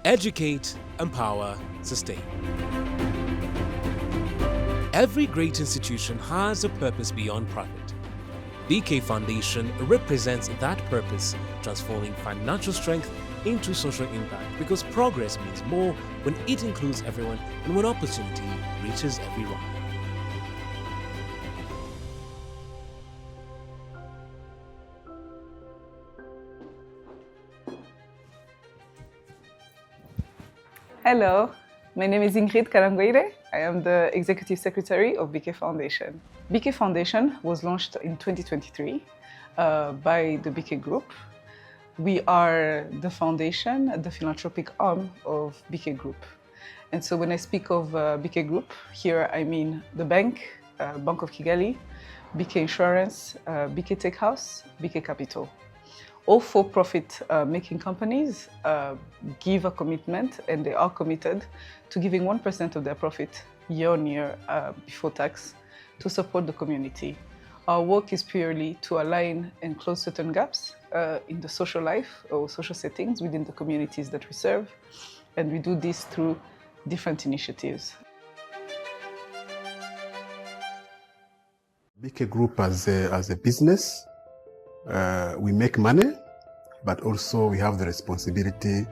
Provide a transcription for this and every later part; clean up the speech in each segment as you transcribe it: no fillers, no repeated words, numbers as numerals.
Educate, empower, sustain. Every great institution has a purpose beyond profit. BK Foundation represents that purpose, transforming financial strength into social impact, because progress means more when it includes everyone and when opportunity reaches everyone. Hello, my name is Ingrid Kalangoire. I am the Executive Secretary of BK Foundation. BK Foundation was launched in 2023 by the BK Group. We are the foundation, the philanthropic arm of BK Group. And so when I speak of BK Group, here I mean the bank, Bank of Kigali, BK Insurance, BK Tech House, BK Capital. All for-profit making companies give a commitment, and they are committed to giving 1% of their profit year on year before tax to support the community. Our work is purely to align and close certain gaps in the social life or social settings within the communities that we serve, and we do this through different initiatives. BK Group as a business, we make money, but also we have the responsibility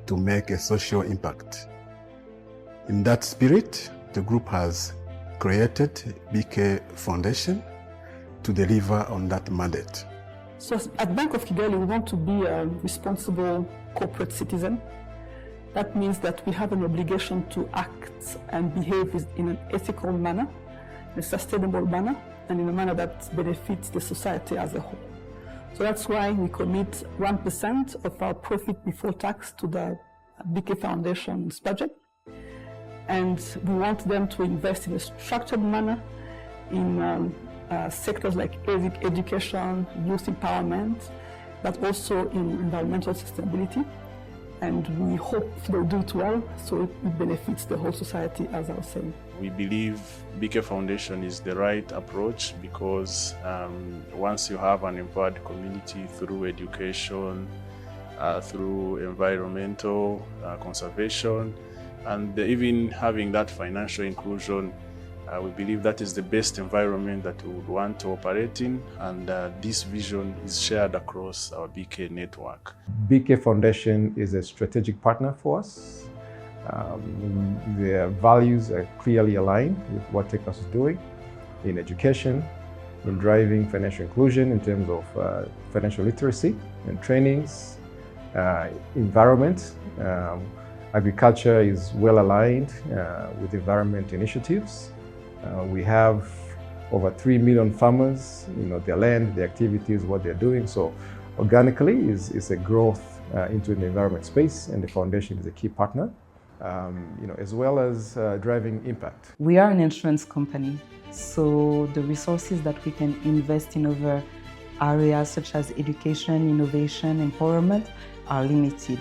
to make a social impact. In that spirit, the group has created BK Foundation to deliver on that mandate. So at Bank of Kigali, we want to be a responsible corporate citizen. That means that we have an obligation to act and behave in an ethical manner, in a sustainable manner, and in a manner that benefits the society as a whole. So that's why we commit 1% of our profit before tax to the BK Foundation's budget. And we want them to invest in a structured manner in sectors like education, youth empowerment, but also in environmental sustainability. And we hope they'll do it well, so it benefits the whole society, as I was saying. We believe BK Foundation is the right approach because once you have an empowered community through education, through environmental conservation, and even having that financial inclusion, we believe that is the best environment that we would want to operate in, and this vision is shared across our BK network. BK Foundation is a strategic partner for us. Their values are clearly aligned with what Tech House is doing in education, in driving financial inclusion in terms of financial literacy and trainings, environment. Agriculture is well aligned with environment initiatives. We have over 3 million farmers, their land, their activities, what they're doing. So organically is a growth into the environment space, and the foundation is a key partner, as well as driving impact. We are an insurance company, so the resources that we can invest in other areas such as education, innovation, empowerment are limited.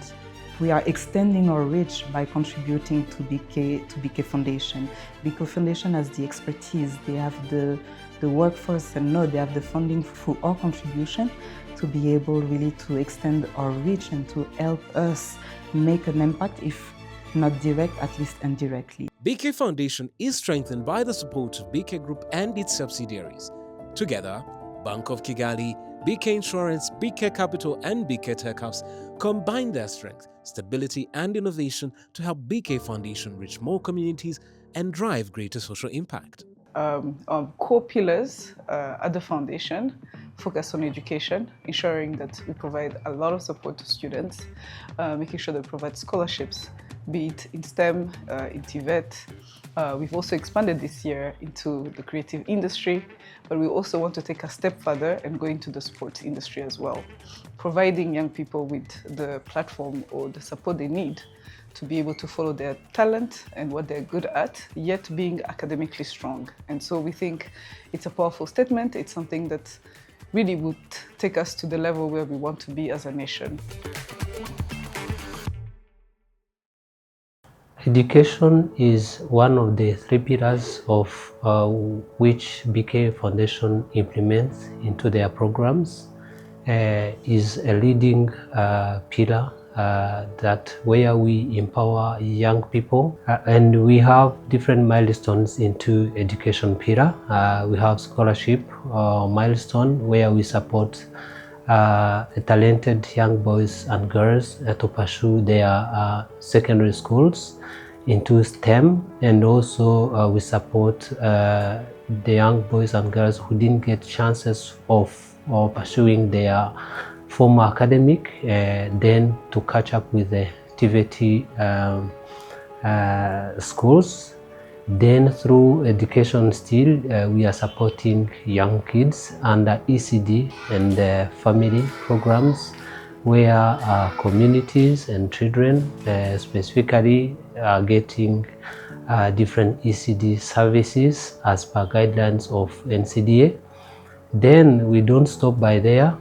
We are extending our reach by contributing to BK Foundation. BK Foundation has the expertise, they have the workforce, and they have the funding through our contribution to be able really to extend our reach and to help us make an impact, if not direct, at least indirectly. BK Foundation is strengthened by the support of BK Group and its subsidiaries. Together, Bank of Kigali, BK Insurance, BK Capital, and BK Tech House combine their strength, stability, and innovation to help BK Foundation reach more communities and drive greater social impact. Our core pillars at the foundation focus on education, ensuring that we provide a lot of support to students, making sure that we provide scholarships, be it in STEM, in TVET. We've also expanded this year into the creative industry, but we also want to take a step further and go into the sports industry as well, providing young people with the platform or the support they need to be able to follow their talent and what they're good at, yet being academically strong. And so we think it's a powerful statement. It's something that really would take us to the level where we want to be as a nation. Education is one of the 3 pillars of which BK Foundation implements into their programs. Is a leading pillar that where we empower young people, and we have different milestones into education pillar. We have scholarship milestone where we support talented young boys and girls to pursue their secondary schools into STEM, and also we support the young boys and girls who didn't get chances of pursuing their former academic, then to catch up with the TVT schools. Then through education still, we are supporting young kids under ECD and family programs, where communities and children specifically are getting different ECD services as per guidelines of NCDA. Then we don't stop by there.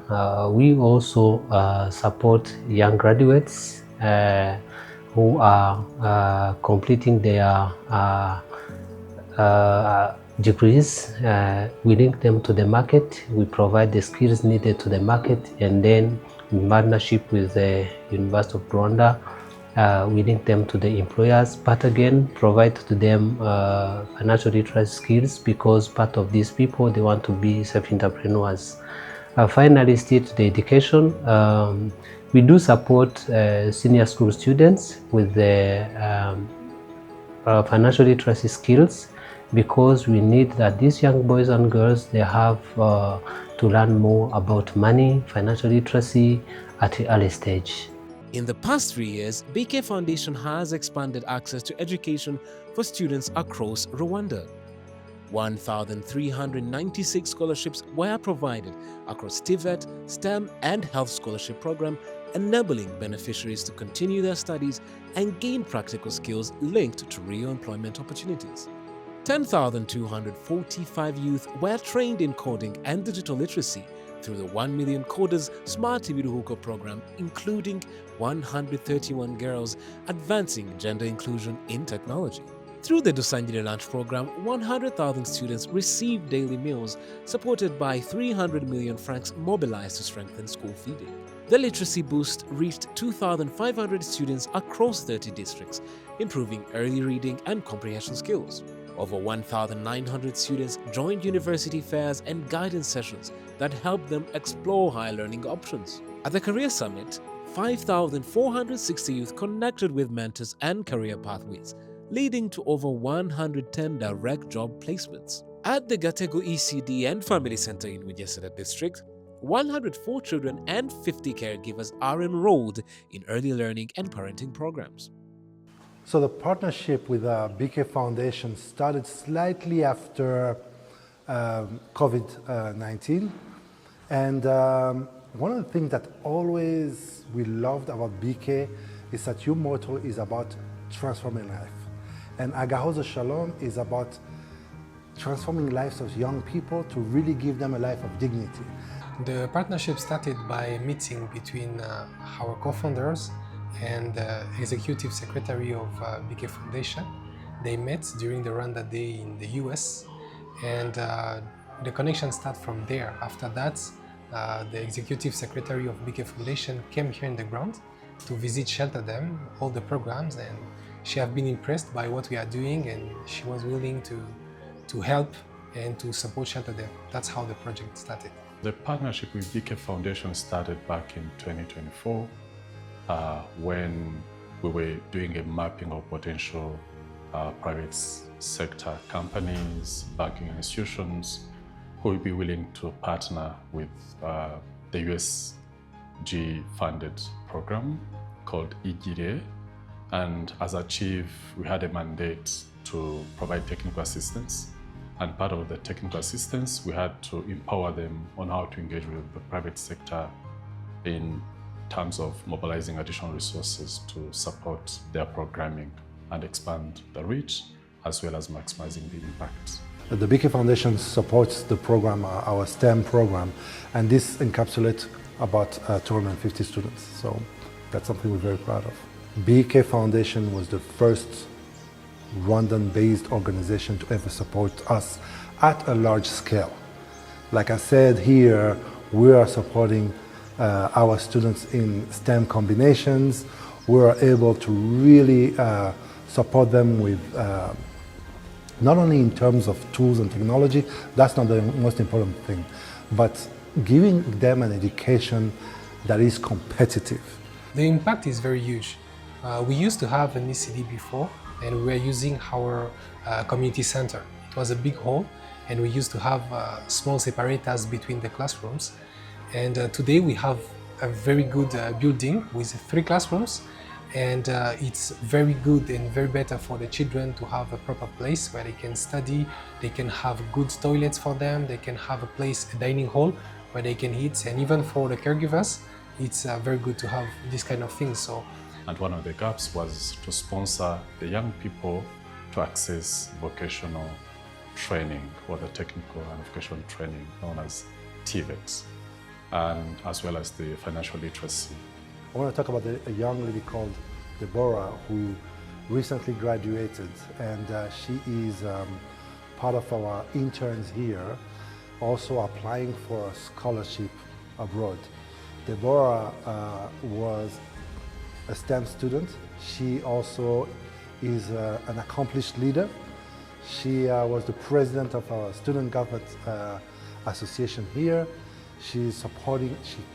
We also support young graduates who are completing their degrees. We link them to the market. We provide the skills needed to the market, and then in partnership with the University of Rwanda, we link them to the employers, but again provide to them financial literacy skills, because part of these people, they want to be self-entrepreneurs. Finally, still to the education, we do support senior school students with the financial literacy skills, because we need that these young boys and girls, they have to learn more about money, financial literacy at an early stage. In the past 3 years, BK Foundation has expanded access to education for students across Rwanda. 1,396 scholarships were provided across TVET, STEM and Health Scholarship Program, enabling beneficiaries to continue their studies and gain practical skills linked to real employment opportunities. 10,245 youth were trained in coding and digital literacy through the 1 Million Coders Smart Ibiruhuko program, including 131 girls advancing gender inclusion in technology. Through the Dusangire Lunch program, 100,000 students received daily meals, supported by 300 million francs mobilized to strengthen school feeding. The literacy boost reached 2,500 students across 30 districts, improving early reading and comprehension skills. Over 1,900 students joined university fairs and guidance sessions that helped them explore higher learning options. At the Career Summit, 5,460 youth connected with mentors and career pathways, leading to over 110 direct job placements. At the Gatego ECD and Family Center in Wijesera District, 104 children and 50 caregivers are enrolled in early learning and parenting programs. So the partnership with BK Foundation started slightly after COVID-19. And one of the things that always we loved about BK is that your motto is about transforming life. And Agahozo Shalom is about transforming lives of young people to really give them a life of dignity. The partnership started by a meeting between our co-founders and the executive secretary of BK Foundation. They met during the Rwanda Day in the US, and the connection started from there. After that, the executive secretary of BK Foundation came here in the ground to visit Shelter Them, all the programs, and she has been impressed by what we are doing, and she was willing to help and to support Shelter Them. That's how the project started. The partnership with BK Foundation started back in 2024 when we were doing a mapping of potential private sector companies, banking institutions who would be willing to partner with the USG-funded program called IGIRE. And as a chief, we had a mandate to provide technical assistance. And part of the technical assistance, we had to empower them on how to engage with the private sector in terms of mobilizing additional resources to support their programming and expand the reach, as well as maximizing the impact. The BK Foundation supports the program, our STEM program, and this encapsulates about 250 students. So that's something we're very proud of. BK Foundation was the first Rwandan-based organization to ever support us at a large scale. Like I said here, we are supporting our students in STEM combinations. We are able to really support them with not only in terms of tools and technology, that's not the most important thing, but giving them an education that is competitive. The impact is very huge. We used to have an ECD before, and we were using our community center. It was a big hall, and we used to have small separators between the classrooms. And today we have a very good building with 3 classrooms, and it's very good and very better for the children to have a proper place where they can study, they can have good toilets for them, they can have a dining hall where they can eat, and even for the caregivers, it's very good to have this kind of things. So, and one of the gaps was to sponsor the young people to access vocational training, or the technical and vocational training known as TVETs, and as well as the financial literacy. I want to talk about a young lady called Deborah who recently graduated, and she is part of our interns here, also applying for a scholarship abroad. Deborah was a STEM student. She also is an accomplished leader. She was the president of our student government association here. She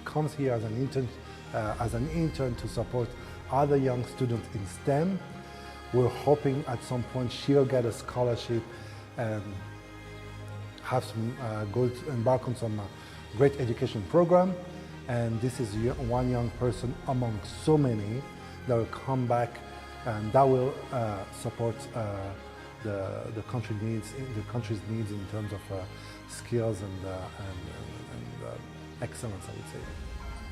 comes here as an intern to support other young students in STEM. We're hoping at some point she'll get a scholarship and have some embark on some great education program. And this is one young person among so many that will come back and that will support the country's needs in terms of skills and excellence, I would say.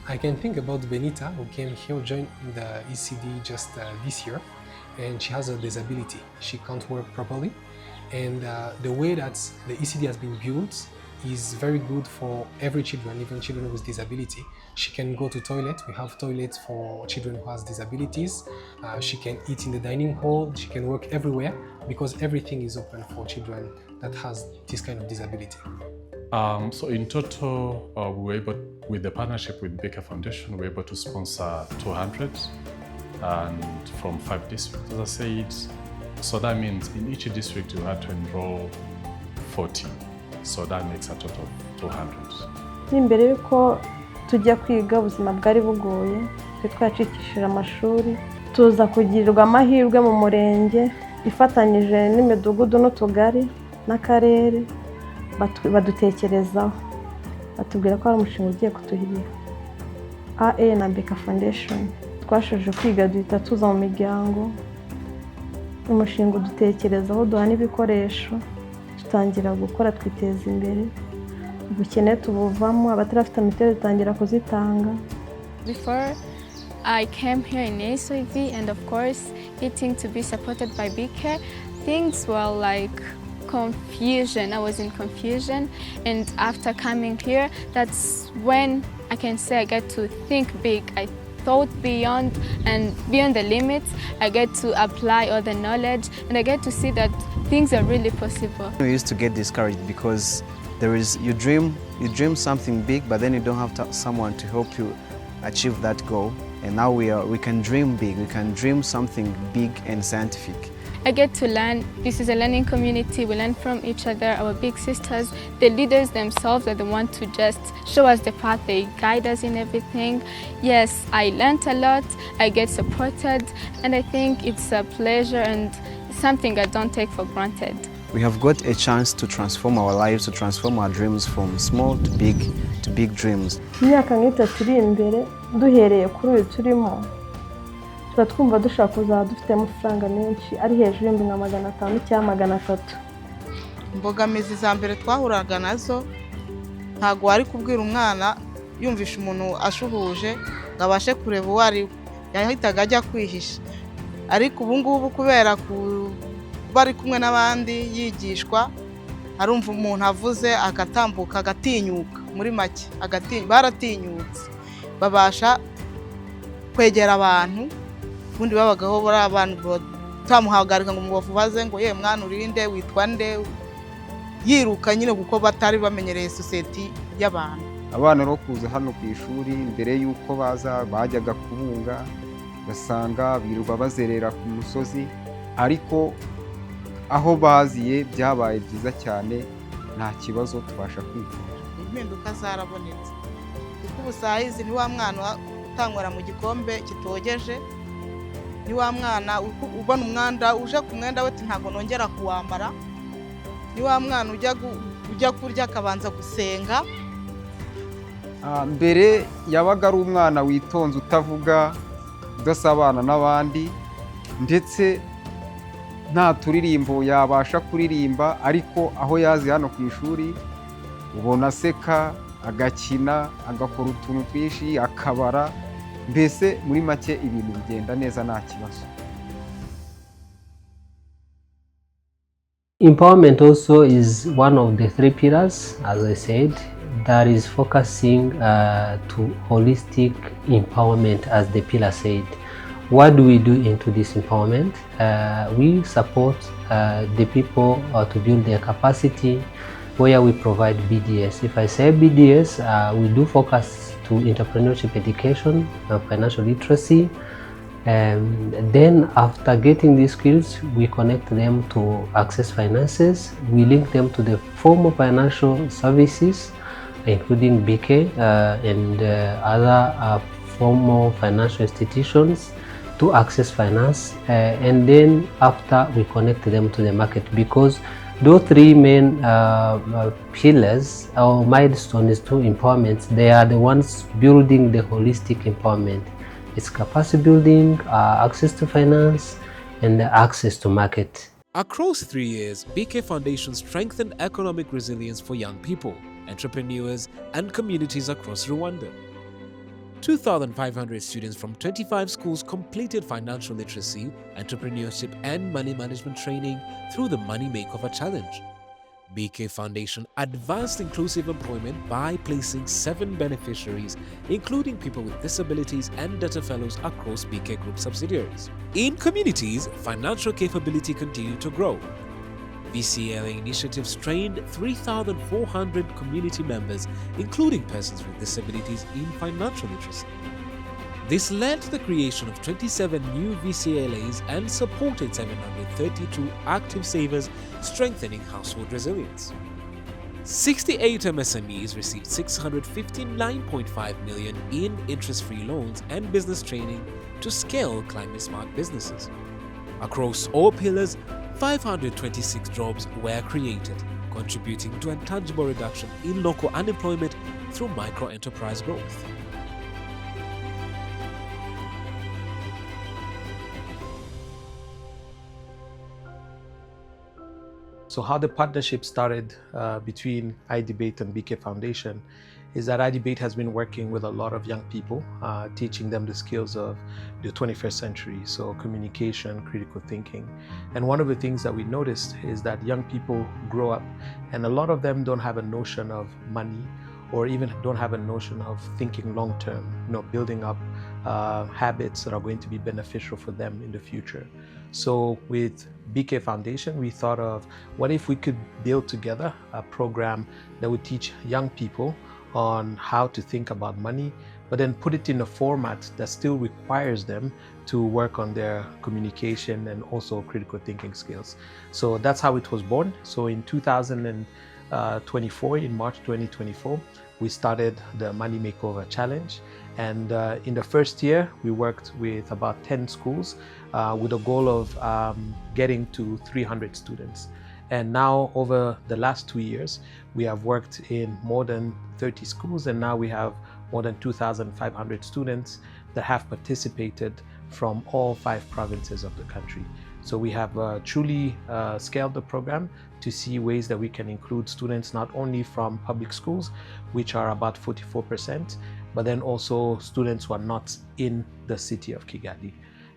I can think about Benita, who came here, joined the ECD just this year, and she has a disability. She can't work properly, and the way that the ECD has been built is very good for every children, even children with disability. She can go to toilet. We have toilets for children who has disabilities. She can eat in the dining hall. She can work everywhere because everything is open for children that has this kind of disability. So in total, we were able, with the partnership with Baker Foundation, we were able to sponsor 200 and from 5 districts, as I said. So that means in each district you had to enroll 40. So that makes a total of 200. Imbere yuko tujya kwiga ubuzima bwari bugoye, twacikishije amashuri, tuza kugirirwa amahirwe mu murenge ifatanyije n'imidugudu n'utugari n'akarere badutekerezaho, batubwira ko ari umushinga ugiye kutuhirira. AA na Baker Foundation twashoje kwiga duhita tuza mu miryango, umushinga udutekerezaho duha n'ibikoresho, tutangira gukora twiteza imbere, ubukene tubuvamo, abatarafite mituweli dutangira kuzitanga. Before I came here in ASOV, and of course getting to be supported by BK, things were like confusion. I was in confusion, and after coming here, that's when I can say I get to think big. I thought beyond the limits. I get to apply all the knowledge, and I get to see that things are really possible. We used to get discouraged because you dream something big, but then you don't have someone to help you achieve that goal. And now we can dream big. We can dream something big and scientific. I get to learn. This is a learning community. We learn from each other, our big sisters. The leaders themselves are the ones to just show us the path. They guide us in everything. Yes, I learned a lot. I get supported, and I think it's a pleasure and something I don't take for granted. We have got a chance to transform our lives, to transform our dreams from small to big dreams. Imyaka nk'itatu iri imbere, duhereye kuri uyu turimo, tuba twumva dushaka kuzaba dufite amafaranga menshi ari hejuru y'500 cyangwa 300. Imbogamizi za mbere twahuraga nazo, ntago wari kubwira umwana yumvisha umuntu ashuhuje ngo abashe kureba uwo ari, yahitaga ajya kwihisha. Ariko ubu ngubu kubera bari kumwe n'abandi yigishwa, arumva umuntu avuze agatambuka agatinyuka, muri make baratinyutse, babasha kwegera abantu. Ubundi babagaho bari abantu tamuhagarika ngo mubavuze ngo ye mwana urinde witwa nde, yiruka nyine kuko batari bamenyereye society y'abantu. abana rero kuza hano ku ishuri mbere y'uko baza bajyaga kubunga ugasanga birirwa bazerera ku musozi ariko aho baziye byabaye byiza cyane nta kibazo tubasha kwitera. Impinduka zarabonetse kuko ubu saa hizi ni wa mwana utanywera mu gikombe kitogeje, ni wa mwana ubona umwanda uje ku mwenda we ntabwo nongera kuwambara, ni wa mwana ujya kurya akabanza gusenga. Mbere yabaga ari umwana witonze utavuga udasabana n'abandi ndetse nta turirimbo yabasha kuririmba, ariko aho yazi hano ku ishuri ubona aseka agakina agakora utuntu twinshi akabara, mbese muri make ibintu bigenda neza nta kibazo. Empowerment also is one of the 3 pillars, as I said, that is focusing to holistic empowerment, as the pillar said. What do we do into this empowerment? We support the people to build their capacity, where we provide BDS. If I say BDS, we do focus to entrepreneurship education, financial literacy, and then after getting these skills, we connect them to access finances. We link them to the formal financial services, including BK and other formal financial institutions, to access finance, and then after we connect them to the market, because those 3 main pillars or milestones to empowerment, they are the ones building the holistic empowerment. It's capacity building, access to finance, and access to market. Across 3 years, BK Foundation strengthened economic resilience for young people, entrepreneurs, and communities across Rwanda. 2,500 students from 25 schools completed financial literacy, entrepreneurship, and money management training through the Money Makeover Challenge. BK Foundation advanced inclusive employment by placing 7 beneficiaries, including people with disabilities and data fellows across BK Group subsidiaries. In communities, financial capability continued to grow. VCLA initiatives trained 3,400 community members, including persons with disabilities, in financial literacy. This led to the creation of 27 new VCLAs and supported 732 active savers, strengthening household resilience. 68 MSMEs received 659.5 million in interest-free loans and business training to scale climate-smart businesses. Across all pillars, 526 jobs were created, contributing to a tangible reduction in local unemployment through micro-enterprise growth. So how the partnership started between iDebate and BK Foundation is that iDebate has been working with a lot of young people, teaching them the skills of the 21st century, so communication, critical thinking. And one of the things that we noticed is that young people grow up and a lot of them don't have a notion of money or even don't have a notion of thinking long-term, building up habits that are going to be beneficial for them in the future. So with BK Foundation, we thought of what if we could build together a program that would teach young people on how to think about money, but then put it in a format that still requires them to work on their communication and also critical thinking skills. So that's how it was born. So in 2024, in March 2024, we started the Money Makeover Challenge. And in the first year, we worked with about 10 schools with a goal of getting to 300 students. And now over the last 2 years, we have worked in more than 30 schools, and now we have more than 2,500 students that have participated from all 5 provinces of the country. So we have truly scaled the program to see ways that we can include students not only from public schools, which are about 44%, but then also students who are not in the city of Kigali.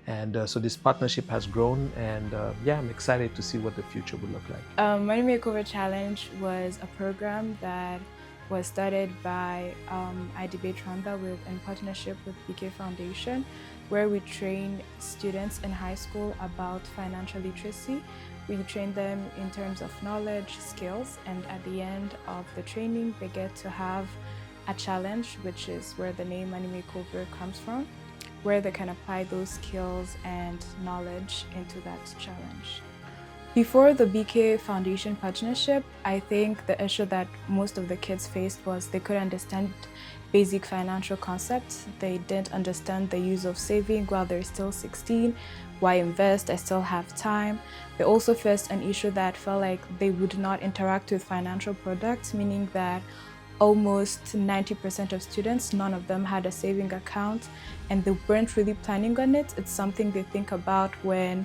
And so this partnership has grown, and yeah, I'm excited to see what the future will look like. Money Makeover Challenge was a program that was started by iDebate Rwanda in partnership with BK Foundation, where we train students in high school about financial literacy. We train them in terms of knowledge, skills, and at the end of the training, they get to have a challenge, which is where the name Money Makeover comes from, where they can apply those skills and knowledge into that challenge. Before the BK Foundation partnership, I think the issue that most of the kids faced was they couldn't understand basic financial concepts. They didn't understand the use of saving while they're still 16. Why invest? I still have time. They also faced an issue that felt like they would not interact with financial products, meaning that almost 90% of students, none of them had a saving account, and they weren't really planning on it. It's something they think about when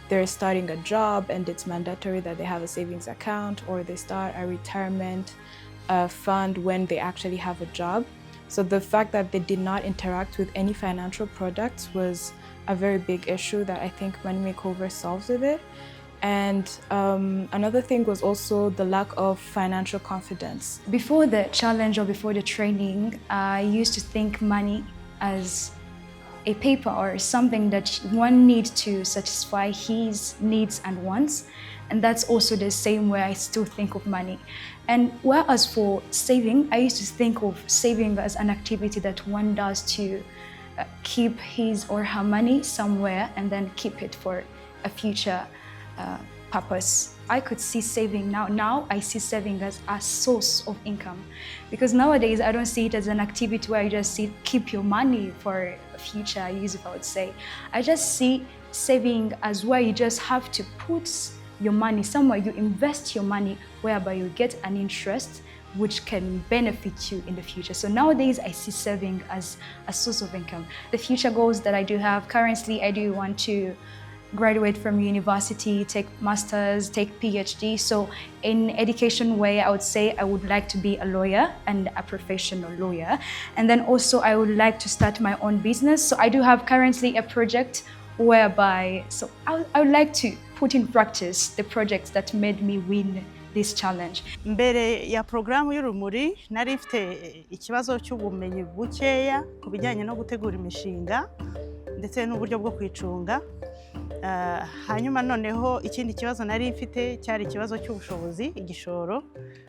they're starting a job and it's mandatory that they have a savings account, or they start a retirement fund when they actually have a job. So the fact that they did not interact with any financial products was a very big issue that I think Money Makeover solves with it. And another thing was also the lack of financial confidence. Before the challenge or before the training, I used to think money as a paper or something that one needs to satisfy his needs and wants. And that's also the same way I still think of money. And whereas for saving, I used to think of saving as an activity that one does to keep his or her money somewhere and then keep it for a future purpose. I could see saving now. Now I see saving as a source of income, because nowadays I don't see it as an activity where you just keep your money for a future use, if I would say. I just see saving as where you just have to put your money somewhere, you invest your money whereby you get an interest which can benefit you in the future. So nowadays I see saving as a source of income. The future goals that I do have currently, I do want to graduate from university, take masters, take PhD. So in education way, I would say I would like to be a lawyer and a professional lawyer. And then also I would like to start my own business. So I do have currently a project whereby, so I would like to put in practice the projects that made me win this challenge. Mbere ya programu y'urumuri nari mfite ikibazo cy'ubumenyi bukeya ku bijyanye no gutegura imishinga ndetse n'uburyo bwo kwicunga. Hanyuma noneho ikindi kibazo nari mfite cyari ikibazo cy'ubushobozi, igishoro,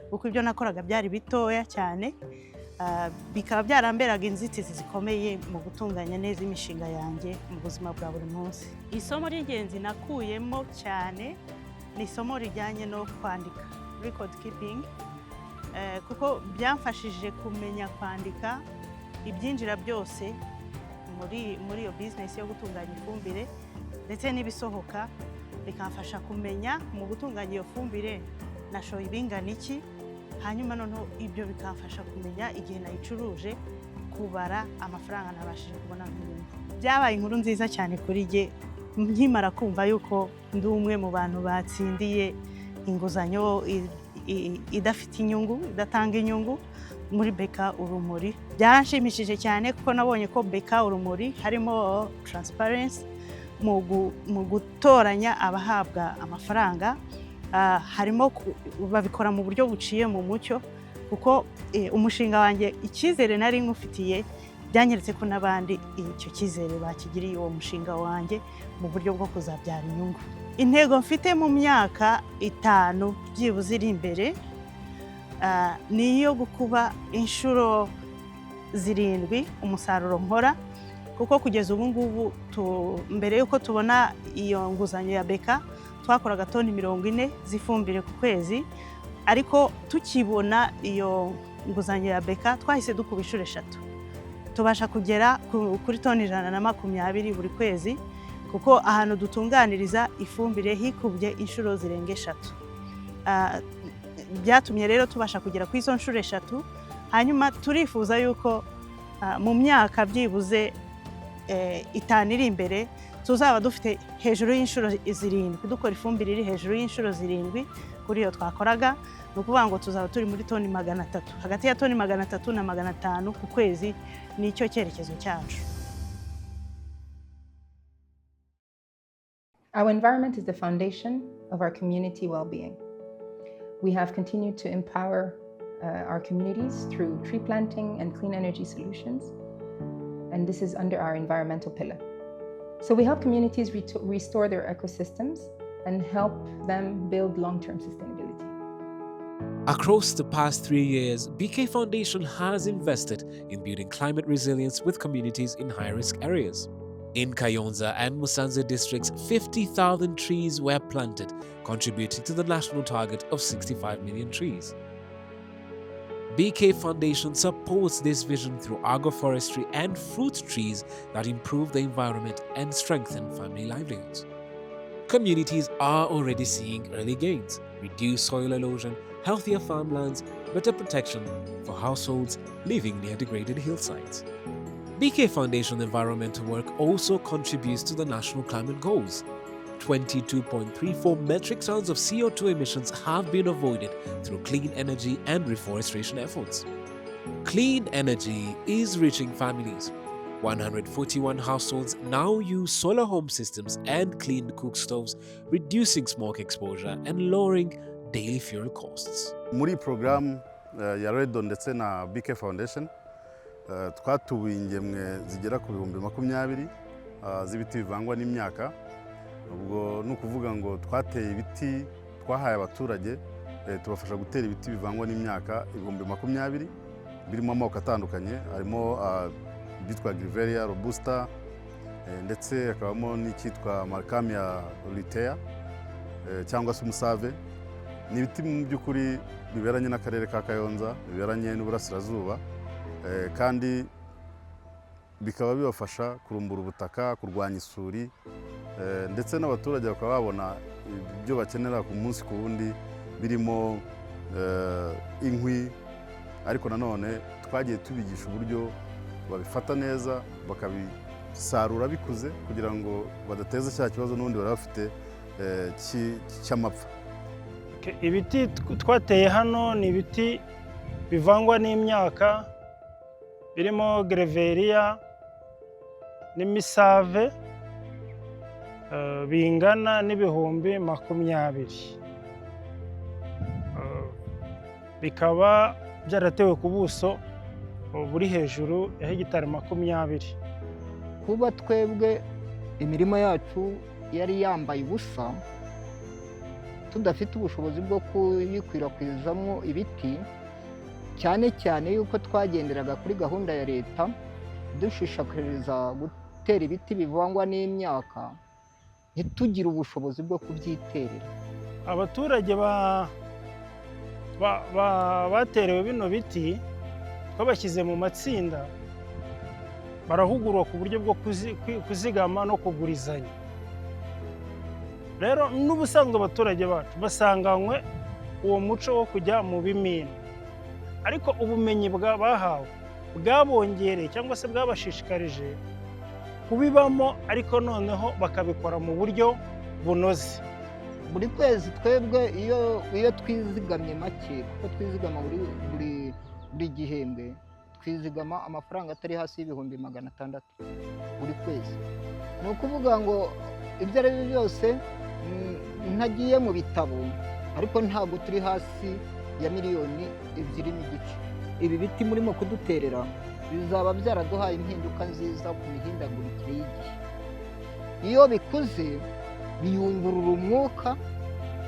kuko ibyo nakoraga byari bitoya cyane, bikaba byaramberaga inzitizi zikomeye mu gutunganya neza imishinga yanjye mu buzima bwa buri munsi. Isomo ry'ingenzi nakuyemo cyane ni isomo rijyanye no kwandika, record keeping, kuko byamfashije kumenya kwandika ibyinjira byose muri iyo business yo gutunganya ifumbire ndetse n'ibisohoka, bikamfasha kumenya mu gutunganya iyo fumbire nashoye ibingana iki, hanyuma noneho ibyo bikamfasha kumenya igihe nayicuruje, kubara amafaranga nabashije kubona nk'inyungu. Byabaye inkuru nziza cyane kuri jye nkimara kumva yuko ndi umwe mu bantu batsindiye inguzanyo idafite inyungu, idatanga inyungu muri Beka Urumuri. Byaranshimishije cyane kuko nabonye ko Beka Urumuri harimo transparency mu gutoranya abahabwa amafaranga, harimo babikora mu buryo buciye mu mucyo, kuko umushinga wanjye icyizere nari nkufitiye byanyeretse ko n'abandi icyo cyizere bakigiriye uwo mushinga wanjye mu buryo bwo kuzabyara inyungu. Intego mfite mu myaka 5 byibuze iri imbere ni iyo gukuba inshuro 7 umusaruro nkora, kuko kugeza ubu ngubu mbere yuko tubona iyo nguzanyo ya Beka twakoraga toni 40 z'ifumbire ku kwezi, ariko tukibona iyo nguzanyo ya Beka twahise dukuba inshuro 3, tubasha kugera kuri toni 120 buri kwezi, kuko ahantu dutunganiriza ifumbire hikubye inshuro zirenga 3. Byatumye rero tubasha kugera ku izo nshuro 3, hanyuma turifuza yuko mu myaka byibuze 5 iri imbere tuzaba dufite hejuru y'inshuro 7, dukora ifumbire iri hejuru y'inshuro 7 kuri iyo twakoraga, ni ukuvuga ngo tuzaba turi muri toni 300, hagati ya toni 300 na 500 ku kwezi. Ni icyo cyerekezo cyacu. Our environment is the foundation of our community well-being. We have continued to empower our communities through tree planting and clean energy solutions, and this is under our environmental pillar. So we help communities restore their ecosystems and help them build long-term sustainability. Across the past 3 years, BK Foundation has invested in building climate resilience with communities in high-risk areas. In Kayonza and Musanze districts, 50,000 trees were planted, contributing to the national target of 65 million trees. BK Foundation supports this vision through agroforestry and fruit trees that improve the environment and strengthen family livelihoods. Communities are already seeing early gains: reduced soil erosion, healthier farmlands, better protection for households living near degraded hillsides. BK Foundation environmental work also contributes to the national climate goals. 22.34 metric tons of CO2 emissions have been avoided through clean energy and reforestation efforts. Clean energy is reaching families. 141 households now use solar home systems and clean cook stoves, reducing smoke exposure and lowering daily fuel costs. Muri program ya Redo ndetse na BK Foundation twatubuye ingemwe zigera ku 20,000 z'ibiti bivangwa n'imyaka. Ubwo nukuvuga ngo twateye ibiti twahaye abaturage tubafasha gutera ibiti bivangwa n'imyaka 20,000 birimo amoko atandukanye, harimo bitwa Grivelia robusta ndetse akabamo n'icyitwa Marcamia litea cyangwa se umusave. Ni ibiti mu by'ukuri biberanye n'akarere ka Kayonza, biberanye n'uburasirazuba kandi bikaba bibafasha kurumbura ubutaka, kurwanya isuri ndetse n'abaturage bakaba babona ibyo bakenera ku munsi ku wundi birimo inkwi, ariko nanone twagiye tubigisha uburyo babifata neza bakabisarura bikuze kugira ngo badateza cya kibazo n'ubundi bari bafite cy'amapfa. Ibiti twateye hano ni ibiti bivangwa n'imyaka birimo Grevelia n'imisave bingana n'ibihumbi 20. Bikaba byaratewe ku buso buri hejuru ya hegitari 20. Kuba twebwe imirima yacu yari yambaye ubusa tudafite ubushobozi bwo kuyikwirakwizamo ibiti, cyane cyane yuko twagenderaga kuri gahunda ya leta dushishikariza gutera ibiti bivangwa n'imyaka, ntitugire ubushobozi bwo kubyiterera. Abaturage baterewe bino biti twabashyize mu matsinda, barahugurwa ku buryo bwo kuzigama no kugurizanya. Rero n'ubusanzwe abaturage bacu basanganywe uwo muco wo kujya mu bimina, ariko ubumenyi bahawe bwabongereye cyangwa se bwabashishikarije kubibamo, ariko noneho bakabikora mu buryo bunoze. Buri kwezi twebwe iyo twizigamye make, kuko twizigama buri gihembwe twizigama amafaranga atari hasi y'ibihumbi 600 buri kwezi. Ni ukuvuga ngo ibyo ari byo byose ntagiye mu bitabo, ariko ntabwo turi hasi ya miliyoni 2.5. Ibi biti murimo kuduterera bizaba byaraduhaye impinduka nziza ku mihindagurikire y'igihe. Iyo bikuze biyungurura umwuka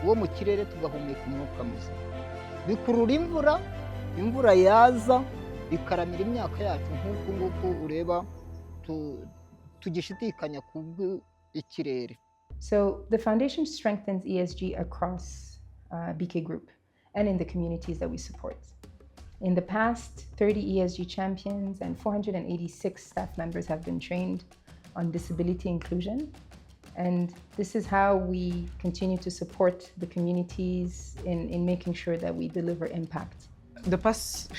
wo mu kirere tugahumeka umwuka muzima, bikurura imvura yaza ikaramira imyaka yacu nk'uku nguku ureba tugishidikanya ku bw'ikirere. So the foundation strengthens ESG across BK Group and in the communities that we support. In the past, 30 ESG champions and 486 staff members have been trained on disability inclusion. And this is how we continue to support the communities in making sure that we deliver impact. The past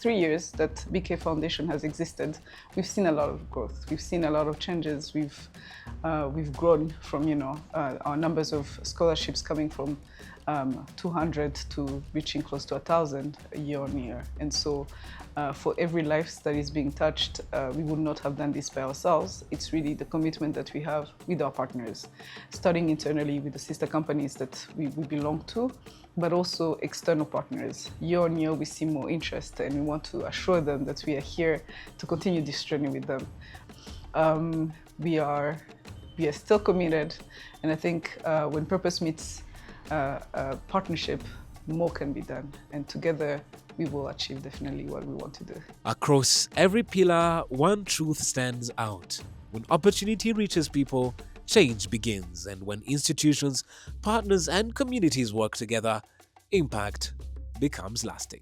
3 years that BK Foundation has existed, we've seen a lot of growth. We've seen a lot of changes. We've grown from our numbers of scholarships coming from 200 to reaching close to 1,000 year on year. And so for every life that is being touched, we would not have done this by ourselves. It's really the commitment that we have with our partners, starting internally with the sister companies that we belong to, but also external partners. Year on year, we see more interest, and we want to assure them that we are here to continue this journey with them. We are still committed, and I think when purpose meets partnership, more can be done. And together, we will achieve definitely what we want to do. Across every pillar, one truth stands out. When opportunity reaches people, change begins. And when institutions, partners, and communities work together, impact becomes lasting.